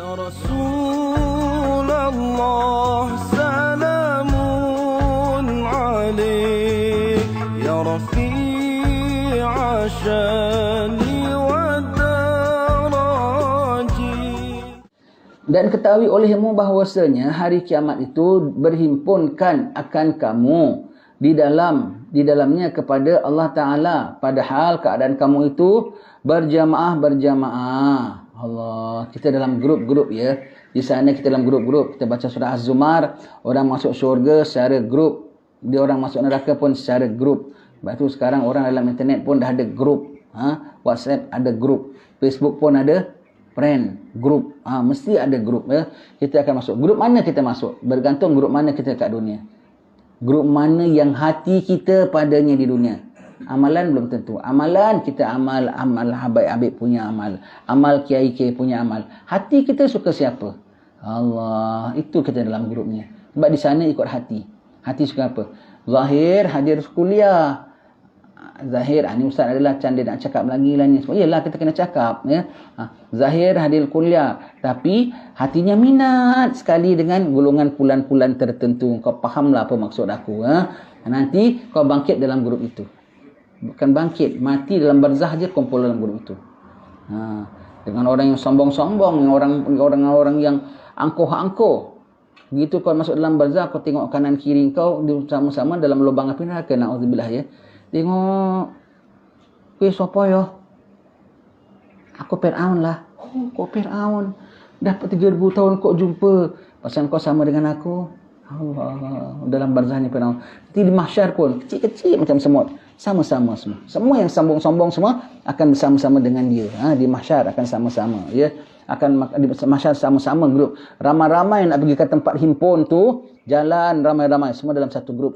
Ya Rasulullah salamun alaik ya Rafi'a syani wa daraji. Dan ketahui olehmu bahwasanya hari kiamat itu berhimpunkan akan kamu di dalamnya kepada Allah Ta'ala, padahal keadaan kamu itu berjamaah. Allah, kita dalam grup-grup ya. Di sana kita dalam grup-grup, kita baca surah Az-Zumar, orang masuk syurga secara grup, dia orang masuk neraka pun secara grup. Sebab tu sekarang orang dalam internet pun dah ada grup, WhatsApp ada grup, Facebook pun ada friend grup, mesti ada grup ya. Kita akan masuk grup mana kita masuk, bergantung grup mana kita kat dunia. Grup mana yang hati kita padanya di dunia. Amalan belum tentu. Amalan kita amal Habib punya amal kiai-kiai punya amal. Hati kita suka siapa? Allah, itu kita dalam grupnya. Sebab di sana ikut hati. Hati suka apa? Zahir hadir kuliah. Zahir, ni ustaz adalah macam dia nak cakap lagi lah ni. Iyalah kita kena cakap ya. Zahir hadir kuliah, tapi hatinya minat sekali dengan golongan pulan-pulan tertentu. Kau fahamlah apa maksud aku Nanti kau bangkit dalam grup itu. Bukan bangkit, mati dalam barzah aja kumpul dalam grup itu. Dengan orang yang sombong-sombong, orang-orang yang angkuh-angkuh. Begitu kau masuk dalam barzah, kau tengok kanan kiri kau sama-sama dalam lubang api neraka, na'udzubillah ya. Tengok, kau siapa ya? Aku Fir'aun lah. Oh, kau Fir'aun. Dapat 3,000 tahun kau jumpa. Pasal kau sama dengan aku. Allah, dalam barzahnya Fir'aun. Nanti di mahsyar pun, kecil-kecil macam semut. Sama-sama semua. Semua yang sombong-sombong semua akan bersama-sama dengan dia. Di mahsyar akan sama-sama. Ya. Akan di mahsyar sama-sama grup. Ramai-ramai nak pergi ke tempat himpun tu, jalan ramai-ramai. Semua dalam satu grup.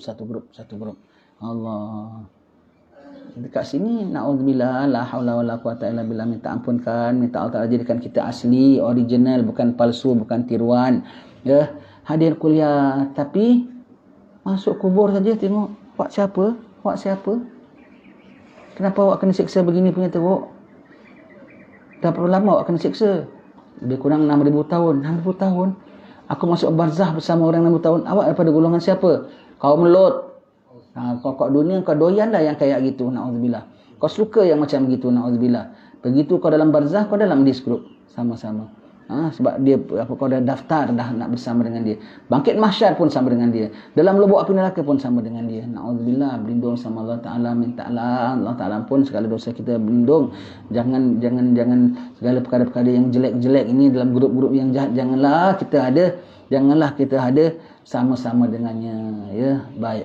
Allah. Dekat sini, na'udzubillah, la hawla wa la quwata illa billah, minta ampunkan, minta Allah Ta'ala jadikan kita asli, original, bukan palsu, bukan tiruan. Ya. Hadir kuliah, tapi masuk kubur saja tengok, Wak siapa? Kenapa awak kena siksa begini punya teruk? Dah berapa lama awak kena siksa? Lebih kurang 6,000 tahun. 6,000 tahun? Aku masuk barzah bersama orang 6,000 tahun. Awak daripada golongan siapa? Kaum Lot. Kau kat dunia, kau doyan lah yang kayak gitu. Na'udzubillah. Kau suka yang macam gitu. Na'udzubillah. Begitu kau dalam barzah, kau dalam this group. Sama-sama. Sebab dia, kau dah daftar dah nak bersama dengan dia. Bangkit mahsyar pun sama dengan dia. Dalam lubuk api neraka pun sama dengan dia. Na'udzubillah. Berlindung sama Allah Ta'ala. Minta Allah Ta'ala pun segala dosa kita berlindung. Jangan segala perkara-perkara yang jelek-jelek ini dalam grup-grup yang jahat. Janganlah kita ada sama-sama dengannya. Ya, baik.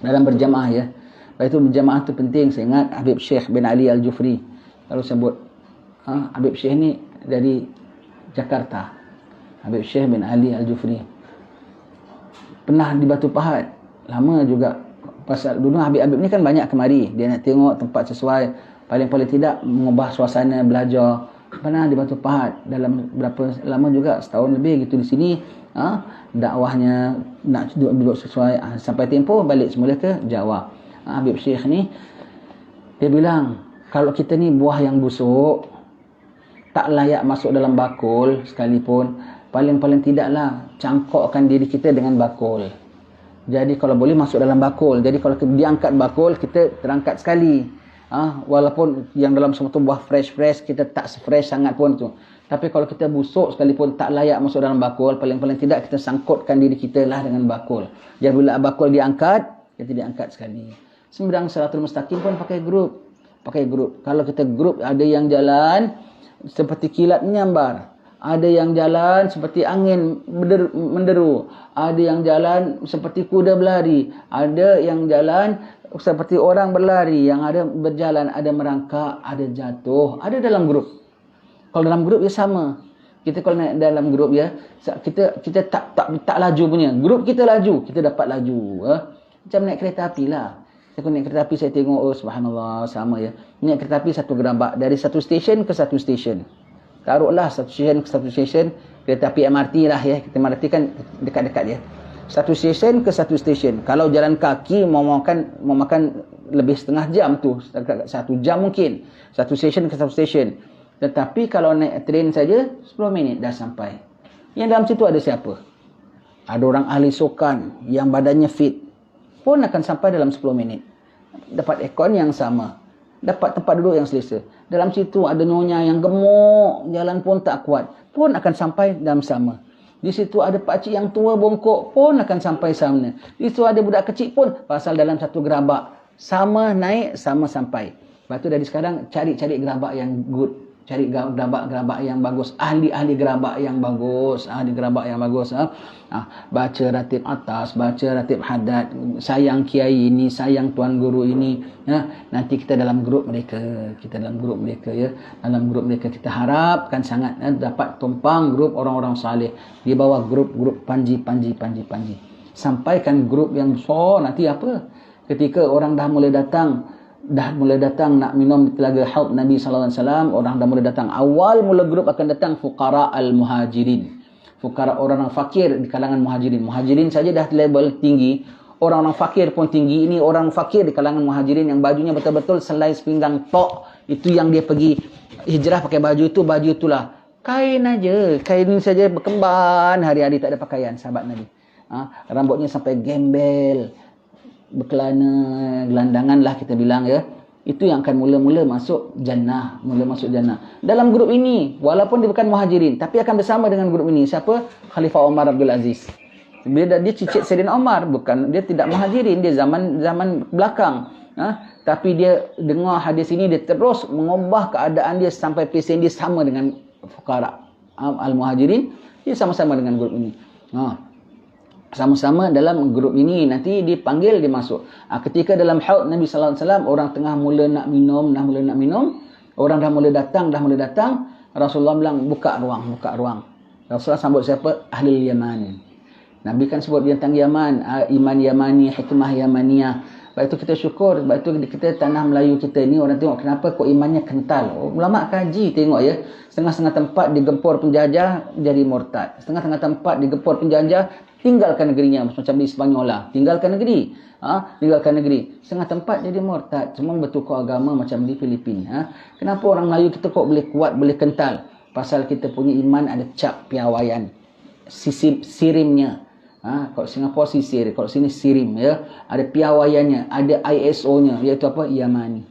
Dalam berjamaah ya. Lepas itu berjamaah tu penting. Saya ingat Habib Syekh bin Ali Al-Jufri kalau sebut. Habib Syekh ni dari Jakarta. Habib Syekh bin Ali Al-Jufri. Pernah di Batu Pahat. Lama juga. Pasal dulu Habib ni kan banyak kemari. Dia nak tengok tempat sesuai. Paling-paling tidak mengubah suasana belajar. Pernah di Batu Pahat. Dalam berapa lama juga. Setahun lebih gitu di sini. Dakwahnya nak duduk sesuai. Sampai tempoh balik semula ke Jawa. Habib Syekh ni dia bilang, kalau kita ni buah yang busuk, tak layak masuk dalam bakul sekalipun, paling-paling tidaklah cangkokkan diri kita dengan bakul. Jadi kalau boleh masuk dalam bakul. Jadi kalau diangkat bakul, kita terangkat sekali. Walaupun yang dalam semua tu buah fresh-fresh, kita tak fresh sangat pun tu. Tapi kalau kita busuk sekalipun, tak layak masuk dalam bakul, paling-paling tidak kita sangkutkan diri kita lah dengan bakul. Jadi bila bakul diangkat, kita diangkat sekali. Sembarang Siratul Mustaqim pun pakai grup. Kalau kita grup, ada yang jalan seperti kilat menyambar, ada yang jalan seperti angin menderu, ada yang jalan seperti kuda berlari, ada yang jalan seperti orang berlari, yang ada berjalan, ada merangkak, ada jatuh, ada dalam grup. Kalau dalam grup ya sama. Kita kalau naik dalam grup ya, kita tak laju punya. Grup kita laju, kita dapat laju. Macam naik kereta api lah. Saya naik kereta api, saya tengok, oh subhanallah, sama ya. Naik kereta api satu gerabak, dari satu stesen ke satu stesen. Taruhlah satu stesen ke satu stesen, kereta api MRT lah ya. Kita MRT kan dekat-dekat ya. Satu stesen ke satu stesen. Kalau jalan kaki mau makan lebih setengah jam tu, 1 jam mungkin. Satu stesen ke satu stesen. Tetapi kalau naik train saja 10 minit dah sampai. Yang dalam situ ada siapa? Ada orang ahli sukan yang badannya fit pun akan sampai dalam 10 minit. Dapat aircon yang sama, dapat tempat duduk yang selesa. Dalam situ ada nyonya yang gemuk, jalan pun tak kuat, pun akan sampai dalam sama. Di situ ada pakcik yang tua bongkok pun akan sampai sama. Di situ ada budak kecil pun pasal dalam satu gerabak sama naik sama sampai. Lepas tu dari sekarang cari-cari gerabak yang good, cari gerabak yang bagus, ahli gerabak yang bagus, baca ratib atas, baca ratib haddad, sayang kiai ini, sayang tuan guru ini, nanti kita dalam grup mereka, ya. Dalam grup mereka kita harapkan sangat dapat tumpang grup orang-orang saleh di bawah grup panji. Sampaikan grup yang besar, nanti apa? Ketika orang dah mulai datang nak minum di telaga haud Nabi sallallahu alaihi wasallam, orang dah mulai datang. Awal mula grup akan datang fuqara al-muhajirin. Fuqara orang fakir di kalangan muhajirin. Muhajirin saja dah level tinggi, orang-orang fakir pun tinggi. Ini orang fakir di kalangan muhajirin yang bajunya betul-betul selai sepinggang tok. Itu yang dia pergi hijrah pakai baju itulah. Kain aja, kain ini saja berkemban, hari-hari tak ada pakaian sahabat Nabi. Rambutnya sampai gembel, berkelana, gelandangan lah kita bilang, ya. Itu yang akan mula-mula masuk jannah. Dalam grup ini, walaupun dia bukan muhajirin, tapi akan bersama dengan grup ini. Siapa? Khalifah Umar Abdul Aziz. Dia cicit Sayyidina Umar, dia tidak muhajirin, dia zaman belakang. Tapi dia dengar hadis ini, dia terus mengubah keadaan dia sampai pesen dia sama dengan fuqara al-muhajirin. Dia sama-sama dengan grup ini. Sama-sama dalam grup ini, nanti dipanggil, dia masuk. Ketika dalam haud Nabi sallallahu alaihi wasallam, orang tengah mula nak minum, orang dah mula datang, Rasulullah bilang buka ruang. Rasulullah sambut siapa? Ahli Yaman. Nabi kan sebut tentang Yaman, iman Yamani, hikmah Yamaniyah. Lepas itu kita syukur, lepas itu kita tanah Melayu kita ni, orang tengok kenapa kok imannya kental. Ulama kaji tengok, ya. Setengah-setengah tempat digempur penjajah jadi murtad. Setengah-setengah tempat digempur penjajah tinggalkan negerinya, macam di Sepanyol lah. Tinggalkan negeri. Setengah tempat jadi murtad. Semua bertukar agama macam di Filipina. Kenapa orang Melayu kita kok boleh kuat, boleh kental? Pasal kita punya iman ada cap piawaian. Sirimnya. Kalau Singapura sisir, kalau sini sirim, ya. Ada piawaiannya, ada ISO-nya, iaitu apa? Yamani.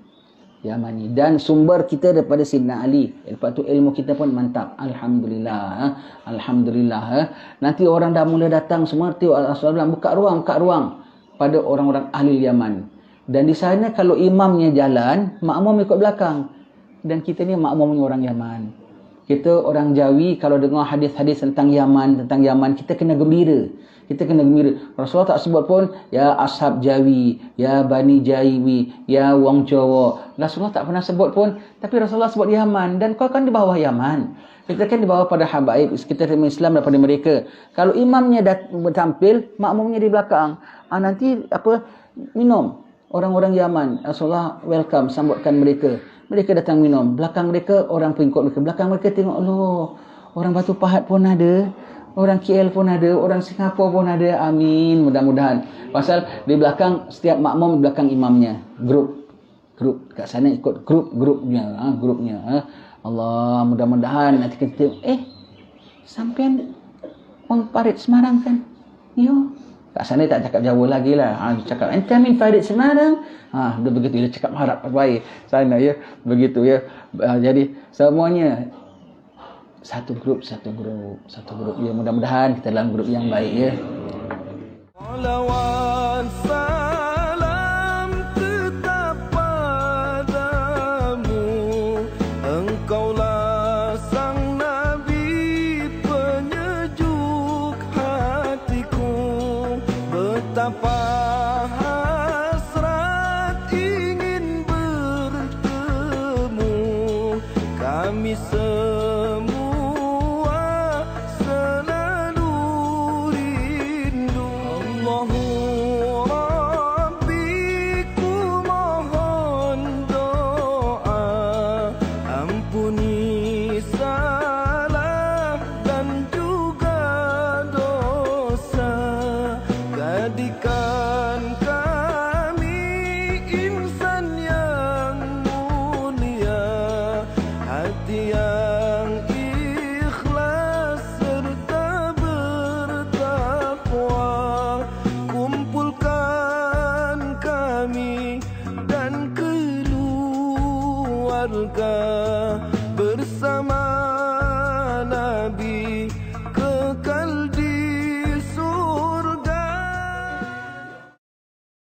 Dan sumber kita daripada Sayyidina Ali. Lepas tu ilmu kita pun mantap. Alhamdulillah. Nanti orang dah mula datang semua, Rasulullah bilang buka ruang pada orang-orang ahli Yaman. Dan di sana kalau imamnya jalan, makmum ikut belakang. Dan kita ni makmumnya orang Yaman. Kita orang Jawi kalau dengar hadis-hadis tentang Yaman, kita kena gembira. Rasulullah tak sebut pun ya ashab Jawi, ya Bani Jawi, ya wong Jawa. Rasulullah tak pernah sebut pun, tapi Rasulullah sebut Yaman. Dan kau kan di bawah Yaman. Kita kan di bawah pada habaib, kita terima Islam daripada mereka. Kalau imamnya tampil, makmumnya di belakang. Nanti minum. Orang-orang Yaman, Rasulullah welcome, sambutkan mereka. Mereka datang minum. Belakang mereka, orang pengikut mereka. Belakang mereka tengok, orang Batu Pahat pun ada. Orang KL pun ada, orang Singapura pun ada. Amin, mudah-mudahan. Pasal di belakang, setiap makmum di belakang imamnya. Grup. Kat sana ikut grupnya. Allah, mudah-mudahan nanti kita tengok, sampean orang Parit Semarang kan? Yo. Kat sana tak cakap jauh lagi lah. Cakap, ente min Farid Semarang. Dia begitu, dia cakap harap baik. Sana, ya. Begitu, ya. Jadi, semuanya satu grup. Ya, mudah-mudahan kita dalam grup yang baik, ya. Salawat salam tetap padamu, engkaulah sang Nabi penyejuk hatiku. Betapa hasrat ingin bertemu kami semua. Jadikan kami insan yang mulia, hati yang keluarga